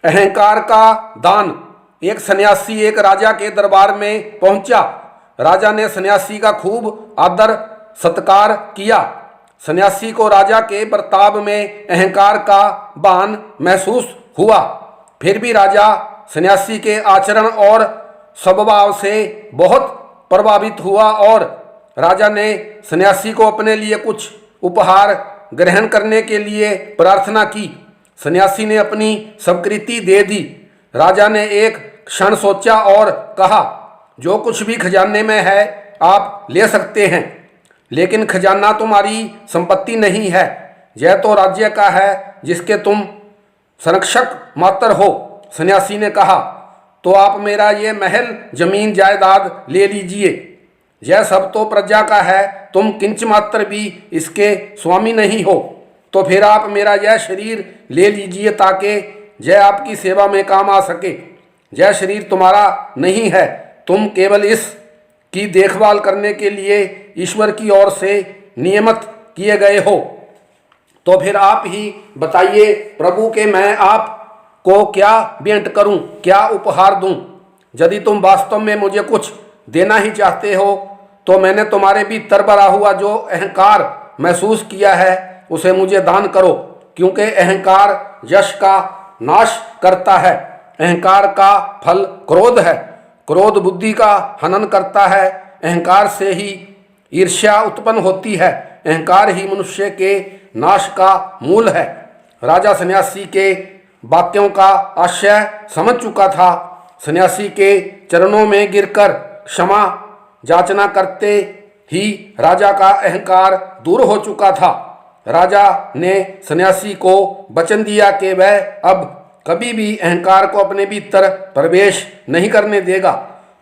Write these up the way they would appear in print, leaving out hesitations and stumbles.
अहंकार का दान। एक सन्यासी एक राजा के दरबार में पहुंचा। राजा ने सन्यासी का खूब आदर सत्कार किया। सन्यासी को राजा के बर्ताव में अहंकार का भान महसूस हुआ। फिर भी राजा सन्यासी के आचरण और स्वभाव से बहुत प्रभावित हुआ और राजा ने सन्यासी को अपने लिए कुछ उपहार ग्रहण करने के लिए प्रार्थना की। सन्यासी ने अपनी स्वीकृति दे दी। राजा ने एक क्षण सोचा और कहा, जो कुछ भी खजाने में है आप ले सकते हैं, लेकिन खजाना तुम्हारी संपत्ति नहीं है, यह तो राज्य का है जिसके तुम संरक्षक मात्र हो। सन्यासी ने कहा, तो आप मेरा ये महल जमीन जायदाद ले लीजिए, यह सब तो प्रजा का है, तुम किंच मात्र भी इसके स्वामी नहीं हो। तो फिर आप मेरा यह शरीर ले लीजिए ताकि यह आपकी सेवा में काम आ सके। यह शरीर तुम्हारा नहीं है, तुम केवल इस की देखभाल करने के लिए ईश्वर की ओर से नियमित किए गए हो। तो फिर आप ही बताइए प्रभु के मैं आपको क्या भेंट करूं, क्या उपहार दूं? यदि तुम वास्तव में मुझे कुछ देना ही चाहते हो तो मैंने तुम्हारे भीतर भरा हुआ जो अहंकार महसूस किया है उसे मुझे दान करो, क्योंकि अहंकार यश का नाश करता है। अहंकार का फल क्रोध है, क्रोध बुद्धि का हनन करता है। अहंकार से ही ईर्ष्या उत्पन्न होती है, अहंकार ही मनुष्य के नाश का मूल है। राजा सन्यासी के वाक्यों का आशय समझ चुका था। सन्यासी के चरणों में गिरकर क्षमा याचना करते ही राजा का अहंकार दूर हो चुका था। राजा ने सन्यासी को वचन दिया कि वह अब कभी भी अहंकार को अपने भीतर प्रवेश नहीं करने देगा।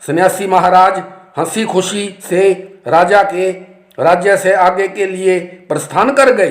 सन्यासी महाराज हंसी खुशी से राजा के राज्य से आगे के लिए प्रस्थान कर गए।